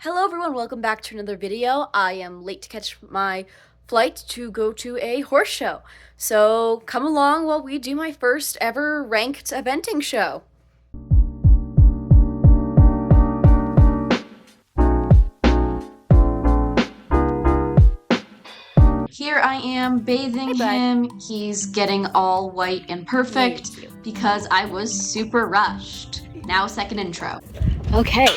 Hello everyone, welcome back to another video. I am late to catch my flight to go to a horse show. So come along while we do my first ever ranked eventing show. Here I am bathing him. He's getting all white and perfect because I was super rushed. Now second intro. Okay.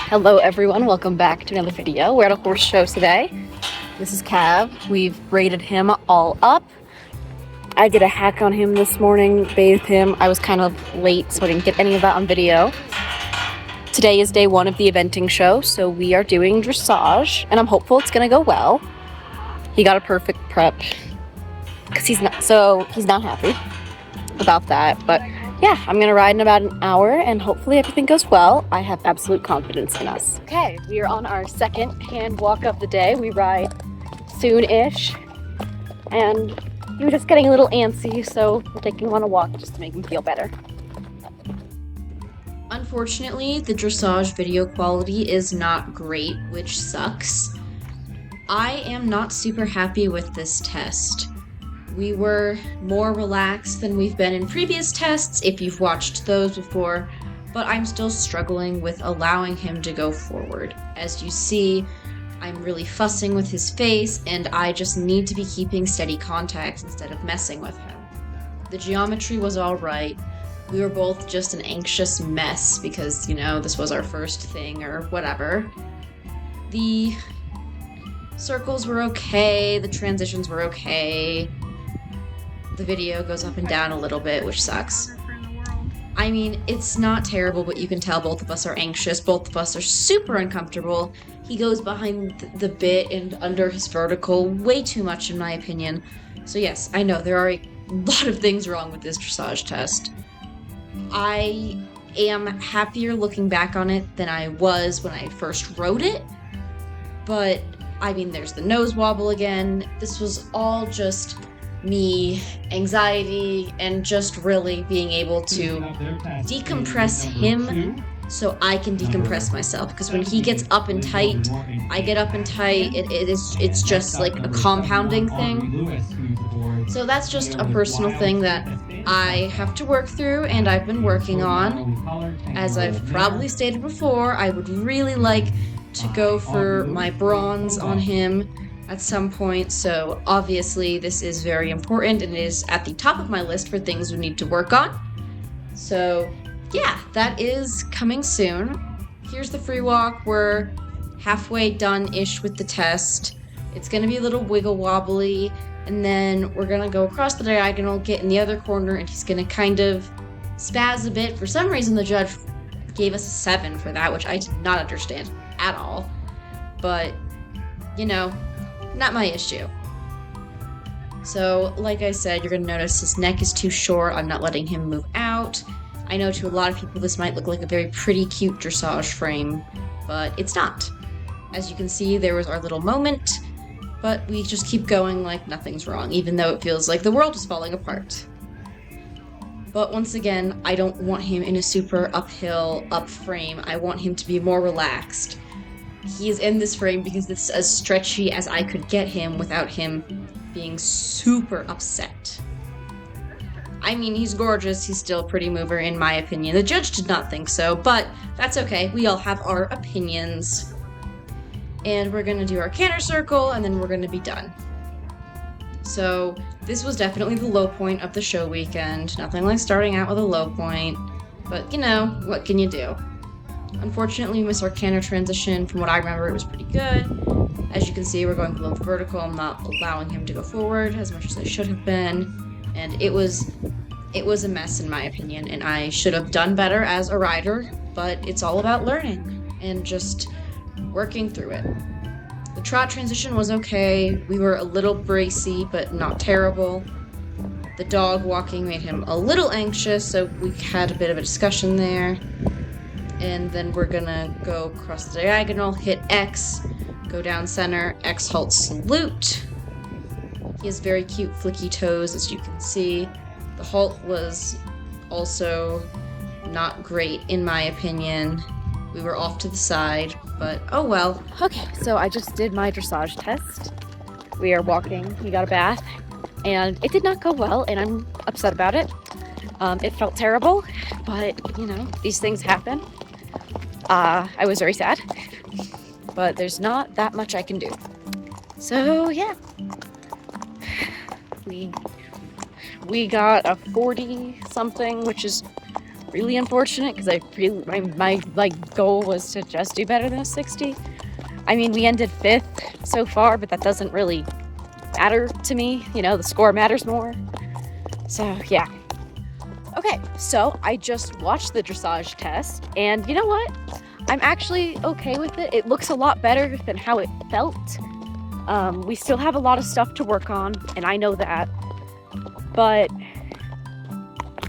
Hello everyone, welcome back to another video. We're at a horse show today. This is Cav. We've braided him all up. I did a hack on him this morning, bathed him. I was kind of late, so I didn't get any of that on video. Today is day one of the eventing show, so we are doing dressage, and I'm hopeful it's gonna go well. He got a perfect prep, because he's not happy about that, but yeah, I'm gonna ride in about an hour and hopefully everything goes well. I have absolute confidence in us. Okay, we are on our second hand walk of the day. We ride soon-ish, and he was just getting a little antsy, so we're taking him on a walk just to make him feel better. Unfortunately, the dressage video quality is not great, which sucks. I am not super happy with this test. We were more relaxed than we've been in previous tests, if you've watched those before, but I'm still struggling with allowing him to go forward. As you see, I'm really fussing with his face, and I just need to be keeping steady contact instead of messing with him. The geometry was all right. We were both just an anxious mess because, you know, this was our first thing or whatever. The circles were okay, the transitions were okay. The video goes up and down a little bit, which sucks. I mean, it's not terrible, but you can tell both of us are anxious. Both of us are super uncomfortable. He goes behind the bit and under his vertical way too much, in my opinion. So yes, I know there are a lot of things wrong with this dressage test. I am happier looking back on it than I was when I first wrote it. But, I mean, there's the nose wobble again. This was all just me, anxiety, and just really being able to decompress him so I can decompress myself, because when he gets up and tight, I get up and tight. It's just like a compounding thing. So that's just a personal thing that I have to work through, and I've been working on. As I've probably stated before, I would really like to go for my bronze on him at some point, so obviously this is very important and it is at the top of my list for things we need to work on. So yeah, that is coming soon. Here's the free walk. We're halfway done-ish with the test. It's gonna be a little wiggle wobbly, and then we're gonna go across the diagonal, get in the other corner, and he's gonna kind of spaz a bit. For some reason the judge gave us a 7 for that, which I did not understand at all, but you know, not my issue. So, like I said, you're gonna notice his neck is too short. I'm not letting him move out. I know to a lot of people this might look like a very pretty, cute dressage frame, but it's not. As you can see, there was our little moment, but we just keep going like nothing's wrong, even though it feels like the world is falling apart. But once again, I don't want him in a super uphill, up frame. I want him to be more relaxed. He is in this frame because this is as stretchy as I could get him without him being super upset. I mean, he's gorgeous. He's still a pretty mover, in my opinion. The judge did not think so, but that's okay. We all have our opinions. And we're going to do our canter circle, and then we're going to be done. So this was definitely the low point of the show weekend. Nothing like starting out with a low point, but you know, what can you do? Unfortunately, we missed our canter transition. From what I remember, it was pretty good. As you can see, we're going below the vertical. I'm not allowing him to go forward as much as I should have been. And it was a mess, in my opinion, and I should have done better as a rider, but it's all about learning and just working through it. The trot transition was okay. We were a little bracy, but not terrible. The dog walking made him a little anxious, so we had a bit of a discussion there. And then we're gonna go across the diagonal, hit X, go down center, X halt salute. He has very cute flicky toes, as you can see. The halt was also not great, in my opinion. We were off to the side, but oh well. Okay, so I just did my dressage test. We are walking, we got a bath, and it did not go well, and I'm upset about it. It felt terrible, but you know, these things happen. I was very sad, but there's not that much I can do. So yeah, we got a 40 something, which is really unfortunate because my goal was to just do better than a 60. I mean, we ended 5th so far, but that doesn't really matter to me. You know, the score matters more. So yeah. Okay, so I just watched the dressage test, and you know what? I'm actually okay with it. It looks a lot better than how it felt. We still have a lot of stuff to work on, and I know that. But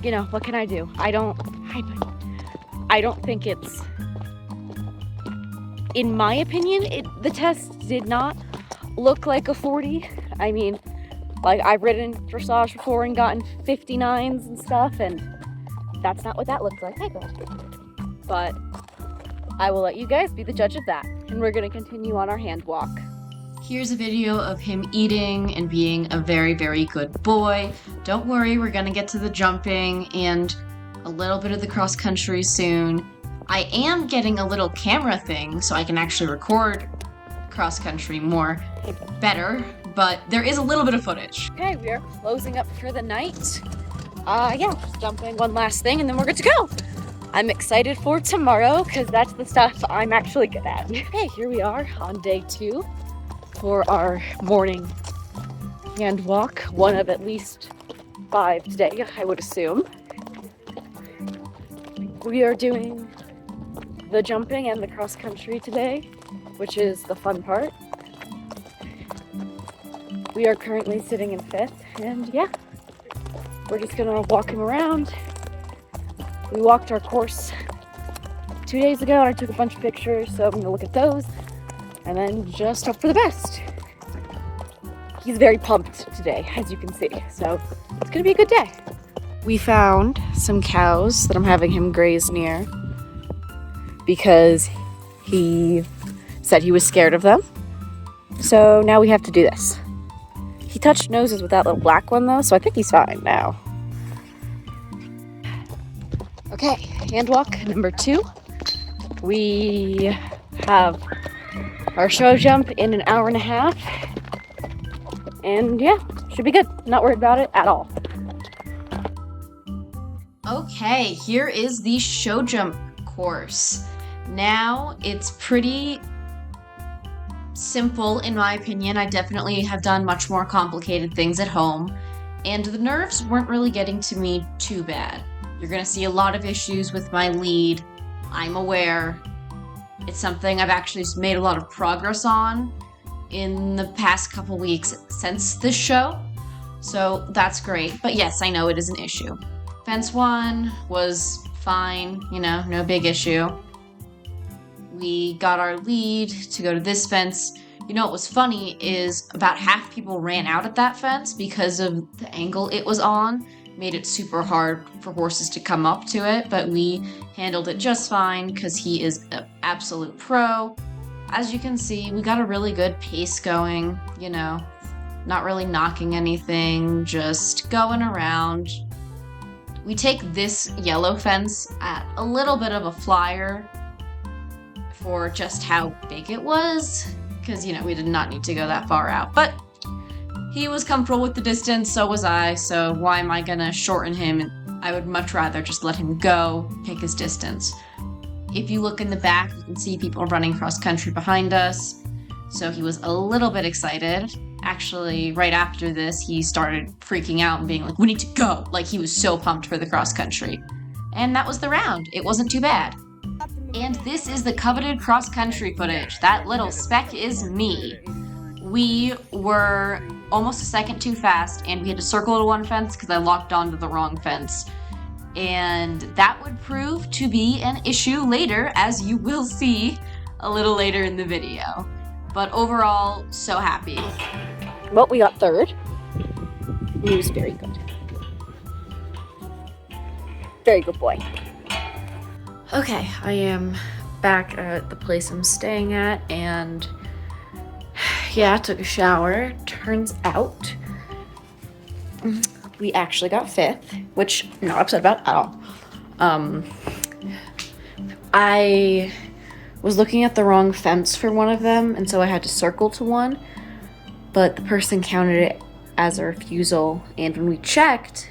you know, what can I do? I don't think it's, in my opinion, the test did not look like a 40. I mean, like, I've ridden dressage before and gotten 59s and stuff, and that's not what that looks like. Hey, girl. But I will let you guys be the judge of that, and we're gonna continue on our hand walk. Here's a video of him eating and being a very, very good boy. Don't worry, we're gonna get to the jumping and a little bit of the cross country soon. I am getting a little camera thing so I can actually record cross country better, but there is a little bit of footage. Okay, we are closing up for the night. Yeah, just jumping one last thing and then we're good to go. I'm excited for tomorrow because that's the stuff I'm actually good at. Okay, here we are on day 2 for our morning hand walk, one of at least 5 today, I would assume. We are doing the jumping and the cross country today, which is the fun part. We are currently sitting in 5th, and yeah, we're just gonna walk him around. We walked our course 2 days ago, and I took a bunch of pictures, so I'm gonna look at those, and then just hope for the best. He's very pumped today, as you can see, so it's gonna be a good day. We found some cows that I'm having him graze near because he said he was scared of them. So now we have to do this. He touched noses with that little black one though, so I think he's fine now. Okay, hand walk number 2. We have our show jump in an hour and a half. And yeah, should be good. Not worried about it at all. Okay, here is the show jump course. Now it's pretty simple in my opinion. I definitely have done much more complicated things at home, and the nerves weren't really getting to me too bad. You're gonna see a lot of issues with my lead. I'm aware. It's something I've actually made a lot of progress on in the past couple weeks since this show, so that's great. But yes, I know it is an issue. Fence 1 was fine, you know, no big issue. We got our lead to go to this fence. You know what was funny is about half people ran out at that fence because of the angle it was on. Made it super hard for horses to come up to it, but we handled it just fine because he is an absolute pro. As you can see, we got a really good pace going, you know, not really knocking anything, just going around. We take this yellow fence at a little bit of a flyer for just how big it was, because, you know, we did not need to go that far out, but he was comfortable with the distance, so was I, so why am I gonna shorten him? I would much rather just let him go, pick his distance. If you look in the back, you can see people running cross country behind us, so he was a little bit excited. Actually, right after this, he started freaking out and being like, we need to go! Like, he was so pumped for the cross country. And that was the round. It wasn't too bad. And this is the coveted cross country footage. That little speck is me. We were almost a second too fast, and we had to circle to one fence because I locked onto the wrong fence. And that would prove to be an issue later, as you will see a little later in the video. But overall, so happy. Well, we got 3rd. He was very good. Very good boy. Okay, I am back at the place I'm staying at, and yeah, I took a shower. Turns out we actually got 5th, which I'm not upset about at all. I was looking at the wrong fence for one of them, and so I had to circle to one, but the person counted it as a refusal, and when we checked,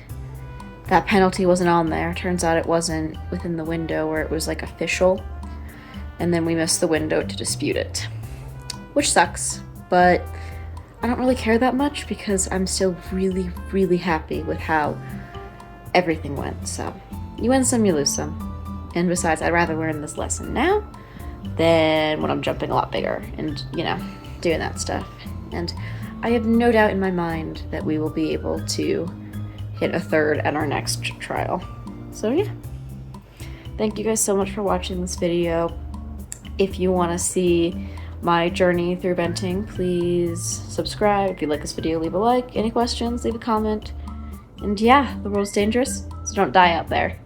that penalty wasn't on there. Turns out it wasn't within the window where it was like official, and then we missed the window to dispute it, which sucks, but I don't really care that much because I'm still really, really happy with how everything went. So you win some, you lose some. And besides, I'd rather learn this lesson now than when I'm jumping a lot bigger and, you know, doing that stuff. And I have no doubt in my mind that we will be able to hit a 3rd at our next trial. So yeah. Thank you guys so much for watching this video. If you want to see my journey through benting, please subscribe. If you like this video, leave a like. Any questions, leave a comment. And yeah, the world's dangerous, so don't die out there.